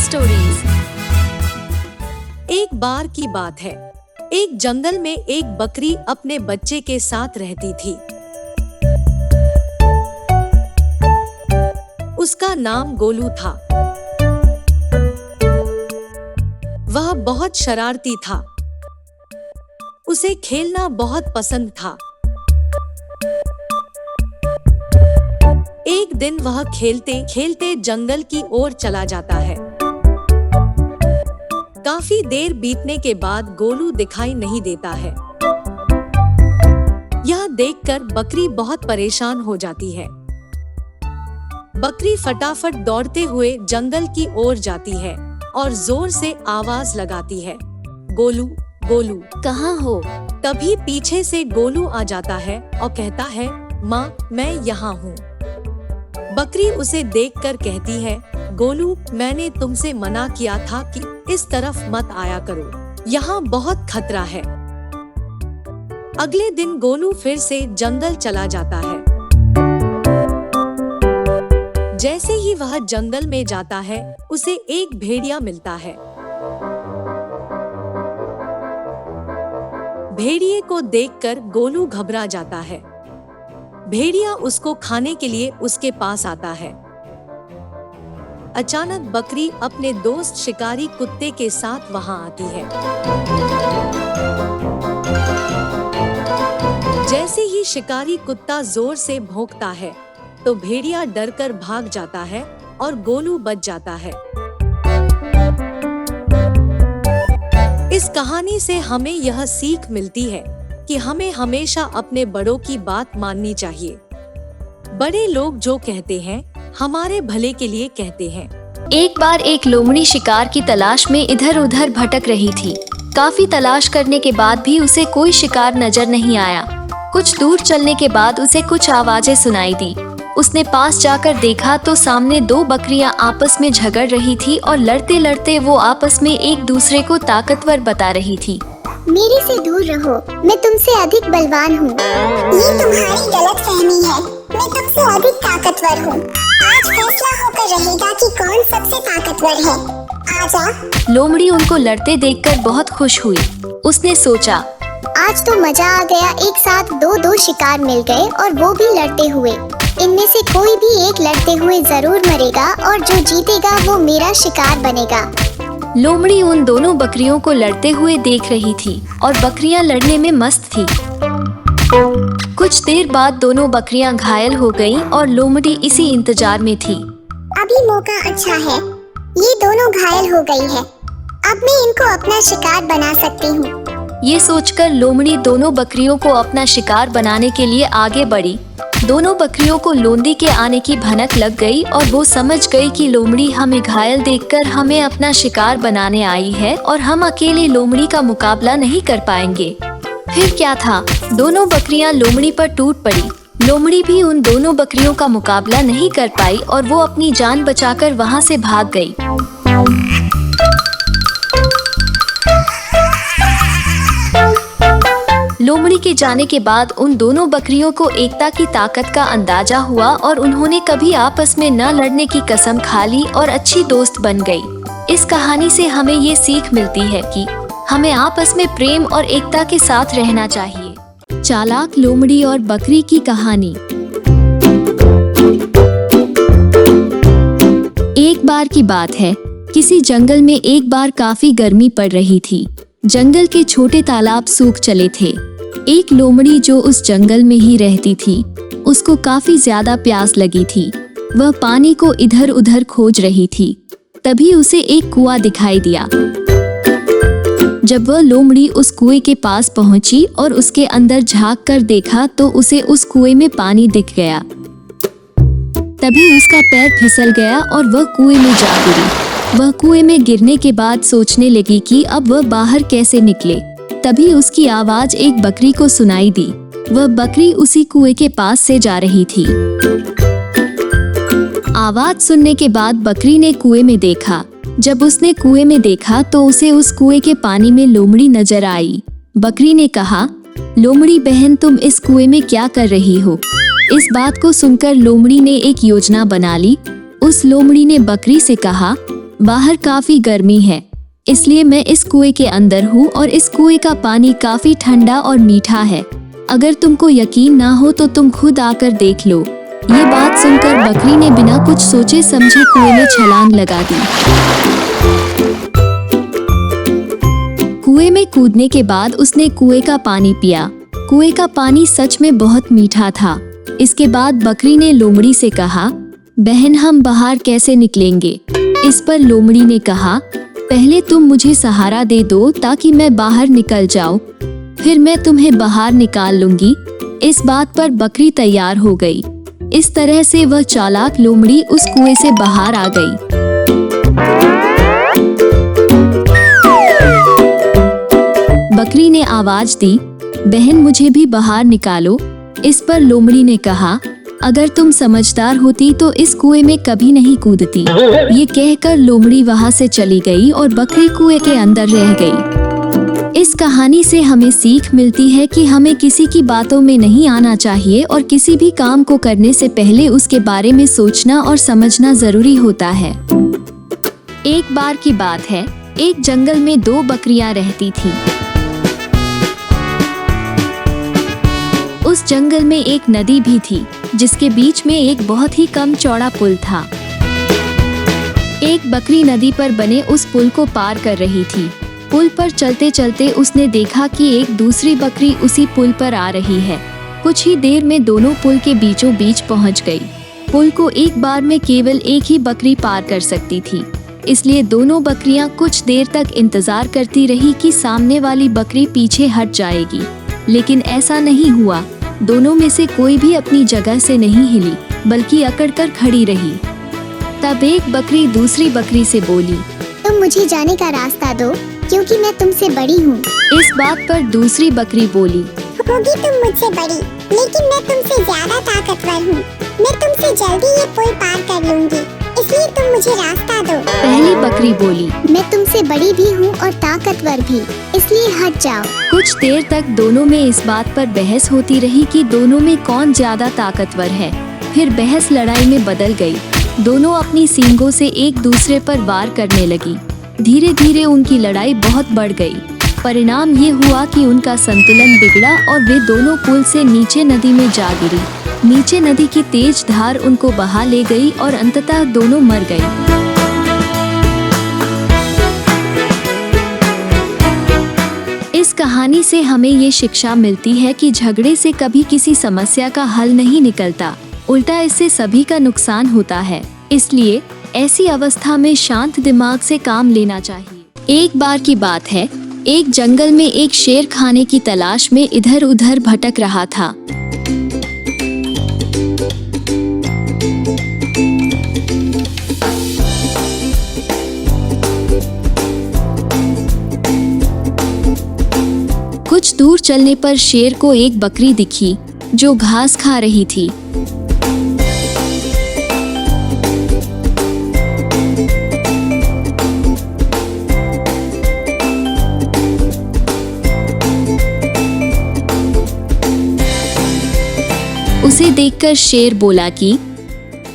Stories. एक बार की बात है, एक जंगल में एक बकरी अपने बच्चे के साथ रहती थी। उसका नाम गोलू था। वह बहुत शरारती था। उसे खेलना बहुत पसंद था। एक दिन वह खेलते खेलते जंगल की ओर चला जाता है। काफी देर बीतने के बाद गोलू दिखाई नहीं देता है। यह देखकर बकरी बहुत परेशान हो जाती है। बकरी फटाफट दौड़ते हुए जंगल की ओर जाती है और जोर से आवाज लगाती है, गोलू गोलू कहाँ हो? तभी पीछे से गोलू आ जाता है और कहता है, माँ मैं यहाँ हूँ। बकरी उसे देखकर कहती है, गोलू मैंने तुमसे मना किया था कि इस तरफ मत आया करो, यहाँ बहुत खतरा है। अगले दिन गोलू फिर से जंगल चला जाता है। जैसे ही वह जंगल में जाता है, उसे एक भेड़िया मिलता है। भेड़िए को देखकर गोलू घबरा जाता है। भेड़िया उसको खाने के लिए उसके पास आता है। अचानक बकरी अपने दोस्त शिकारी कुत्ते के साथ वहां आती है। जैसे ही शिकारी कुत्ता जोर से भौंकता है, तो भेड़िया डरकर भाग जाता है और गोलू बच जाता है। इस कहानी से हमें यह सीख मिलती है कि हमें हमेशा अपने बड़ों की बात माननी चाहिए। बड़े लोग जो कहते हैं, हमारे भले के लिए कहते हैं। एक बार एक लोमड़ी शिकार की तलाश में इधर उधर भटक रही थी। काफी तलाश करने के बाद भी उसे कोई शिकार नजर नहीं आया। कुछ दूर चलने के बाद उसे कुछ आवाजें सुनाई दी। उसने पास जाकर देखा तो सामने दो बकरियां आपस में झगड़ रही थी और लड़ते लड़ते वो आपस में एक दूसरे को ताकतवर बता रही थी। मेरे से दूर रहो, मैं तुमसे अधिक बलवान हूँ। ये तुम्हारी गलतफहमी है, मैं तुमसे अधिक ताकतवर हूँ। आज फैसला होकर रहेगा कि कौन सबसे ताकतवर है। आजा। लोमड़ी उनको लड़ते देखकर बहुत खुश हुई। उसने सोचा, आज तो मजा आ गया, एक साथ दो शिकार मिल गए और वो भी लड़ते हुए। इनमें से कोई भी एक लड़ते हुए जरूर मरेगा और जो जीतेगा वो मेरा शिकार बनेगा। लोमड़ी उन दोनों बकरियों को लड़ते हुए देख रही थी और बकरियां लड़ने में मस्त थी। कुछ देर बाद दोनों बकरियां घायल हो गईं और लोमड़ी इसी इंतजार में थी। अभी मौका अच्छा है, ये दोनों घायल हो गई है, अब मैं इनको अपना शिकार बना सकती हूँ। ये सोचकर लोमड़ी दोनों बकरियों को अपना शिकार बनाने के लिए आगे बढ़ी। दोनों बकरियों को लोंदी के आने की भनक लग गई और वो समझ गई कि लोमड़ी हमें घायल देखकर हमें अपना शिकार बनाने आई है और हम अकेले लोमड़ी का मुकाबला नहीं कर पाएंगे। फिर क्या था, दोनों बकरियां लोमड़ी पर टूट पड़ी। लोमड़ी भी उन दोनों बकरियों का मुकाबला नहीं कर पाई और वो अपनी जान बचाकर वहां से भाग गई। लोमड़ी के जाने के बाद उन दोनों बकरियों को एकता की ताकत का अंदाजा हुआ और उन्होंने कभी आपस में न लड़ने की कसम खा ली और अच्छी दोस्त बन गई। इस कहानी से हमें ये सीख मिलती है कि हमें आपस में प्रेम और एकता के साथ रहना चाहिए। चालाक लोमड़ी और बकरी की कहानी। एक बार की बात है, किसी जंगल में एक बार काफी गर्मी पड़ रही थी। जंगल के छोटे तालाब सूख चले थे। एक लोमड़ी जो उस जंगल में ही रहती थी, उसको काफी ज्यादा प्यास लगी थी। वह पानी को इधर उधर खोज रही थी। तभी उसे एक कुआं दिखाई दिया। जब वह लोमड़ी उस कुएं के पास पहुंची और उसके अंदर झांक कर देखा तो उसे उस कुएं में पानी दिख गया। तभी उसका पैर फिसल गया और वह कुएं में जा गिरी। वह कुएं में गिरने के बाद सोचने लगी कि अब वह बाहर कैसे निकले। तभी उसकी आवाज एक बकरी को सुनाई दी। वह बकरी उसी कुएं के पास से जा रही थी। आवाज सुनने के बाद बकरी ने कुएं में देखा। जब उसने कुएं में देखा तो उसे उस कुएं के पानी में लोमड़ी नजर आई। बकरी ने कहा, लोमड़ी बहन तुम इस कुएं में क्या कर रही हो? इस बात को सुनकर लोमड़ी ने एक योजना बना ली। उस लोमड़ी ने बकरी से कहा, बाहर काफी गर्मी है, इसलिए मैं इस कुएं के अंदर हूँ और इस कुएं का पानी काफी ठंडा और मीठा है। अगर तुमको यकीन ना हो तो तुम खुद आकर देख लो। ये बात सुनकर बकरी ने बिना कुछ सोचे समझे कुएं में छलांग लगा दी। कुएं में कूदने के बाद उसने कुएं का पानी पिया। कुएं का पानी सच में बहुत मीठा था। इसके बाद बकरी ने लोमड़ी से कहा, बहन हम बाहर कैसे निकलेंगे? इस पर लोमड़ी ने कहा, पहले तुम मुझे सहारा दे दो ताकि मैं बाहर निकल जाऊं, फिर मैं तुम्हें बाहर निकाल लूंगी। इस बात पर बकरी तैयार हो गई। इस तरह से वह चालाक लोमड़ी उस कुएं से बाहर आ गई। बकरी ने आवाज दी, बहन मुझे भी बाहर निकालो। इस पर लोमड़ी ने कहा, अगर तुम समझदार होती तो इस कुएं में कभी नहीं कूदती। ये कहकर लोमड़ी वहां से चली गई और बकरी कुएं के अंदर रह गई। इस कहानी से हमें सीख मिलती है कि हमें किसी की बातों में नहीं आना चाहिए और किसी भी काम को करने से पहले उसके बारे में सोचना और समझना जरूरी होता है। एक बार की बात है, एक जंगल में 2 बकरियां रहती थीं। उस जंगल में एक नदी भी थी जिसके बीच में एक बहुत ही कम चौड़ा पुल था। एक बकरी नदी पर बने उस पुल को पार कर रही थी। पुल पर चलते चलते उसने देखा कि एक दूसरी बकरी उसी पुल पर आ रही है। कुछ ही देर में दोनों पुल के बीचों बीच पहुंच गई। पुल को एक बार में केवल एक ही बकरी पार कर सकती थी, इसलिए दोनों बकरियां कुछ देर तक इंतजार करती रही कि सामने वाली बकरी पीछे हट जाएगी, लेकिन ऐसा नहीं हुआ। दोनों में से कोई भी अपनी जगह से नहीं हिली, बल्कि अकड़कर खड़ी रही। तब एक बकरी दूसरी बकरी से बोली, तुम मुझे जाने का रास्ता दो, क्योंकि मैं तुमसे बड़ी हूँ। इस बात पर दूसरी बकरी बोली, होगी तुम मुझसे बड़ी, लेकिन मैं तुमसे ज्यादा ताकतवर हूँ। मैं तुमसे जल्दी ये पुल पार कर लूंगी, इसलिए तुम मुझे रास्ता दो। पहली बकरी बोली, मैं तुमसे बड़ी भी हूँ और ताकतवर भी, इसलिए हट जाओ। कुछ देर तक दोनों में इस बात पर बहस होती रही कि दोनों में कौन ज्यादा ताकतवर है। फिर बहस लड़ाई में बदल गई। दोनों अपनी सींगों से एक दूसरे पर वार करने लगी। धीरे धीरे उनकी लड़ाई बहुत बढ़ गई। परिणाम ये हुआ कि उनका संतुलन बिगड़ा और वे दोनों पुल से नीचे नदी में जा गिरी। नीचे नदी की तेज धार उनको बहा ले गई और अंततः दोनों मर गए। इस कहानी से हमें ये शिक्षा मिलती है कि झगड़े से कभी किसी समस्या का हल नहीं निकलता, उल्टा इससे सभी का नुकसान होता है। इसलिए ऐसी अवस्था में शांत दिमाग से काम लेना चाहिए। एक बार की बात है, एक जंगल में एक शेर खाने की तलाश में इधर उधर भटक रहा था। कुछ दूर चलने पर शेर को एक बकरी दिखी जो घास खा रही थी। उसे देखकर शेर बोला कि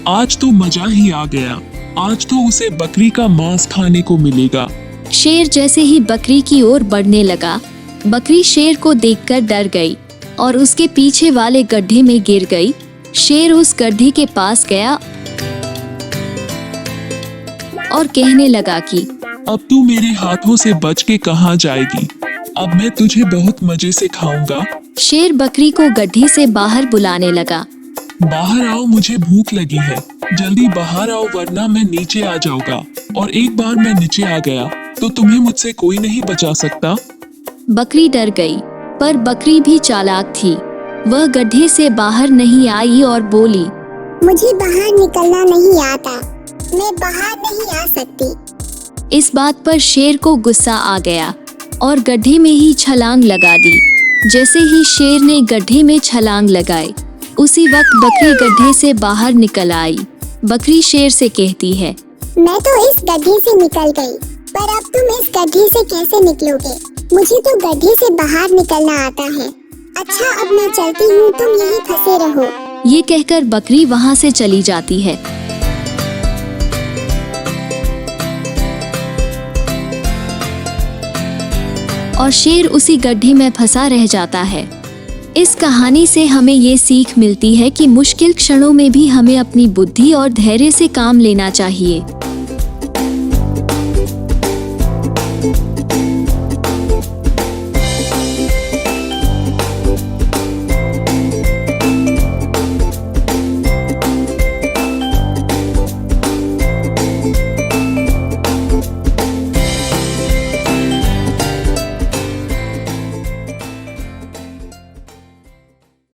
आज तो मजा ही आ गया, आज तो उसे बकरी का मांस खाने को मिलेगा। शेर जैसे ही बकरी की ओर बढ़ने लगा, बकरी शेर को देखकर डर गई और उसके पीछे वाले गड्ढे में गिर गई। शेर उस गड्ढे के पास गया और कहने लगा कि अब तू मेरे हाथों से बच के कहाँ जाएगी? अब मैं तुझे बहुत मजे से खाऊंगा। शेर बकरी को गड्ढे से बाहर बुलाने लगा। बाहर आओ, मुझे भूख लगी है, जल्दी बाहर आओ वरना मैं नीचे आ जाऊंगा। और एक बार मैं नीचे आ गया तो तुम्हें मुझसे कोई नहीं बचा सकता। बकरी डर गई, पर बकरी भी चालाक थी। वह गड्ढे से बाहर नहीं आई और बोली, मुझे बाहर निकलना नहीं आता, मैं बाहर नहीं आ सकती। इस बात पर शेर को गुस्सा आ गया और गड्ढे में ही छलांग लगा दी। जैसे ही शेर ने गड्ढे में छलांग लगाई, उसी वक्त बकरी गड्ढे से बाहर निकल आई। बकरी शेर से कहती है, मैं तो इस गड्ढे से निकल गई, पर अब तुम इस गड्ढे से कैसे निकलोगे? मुझे तो गड्ढे से बाहर निकलना आता है। अच्छा अब मैं चलती हूँ, तुम यहीं फंसे रहो। ये कहकर बकरी वहाँ से चली जाती है। और शेर उसी गड्ढे में फंसा रह जाता है। इस कहानी से हमें ये सीख मिलती है कि मुश्किल क्षणों में भी हमें अपनी बुद्धि और धैर्य से काम लेना चाहिए।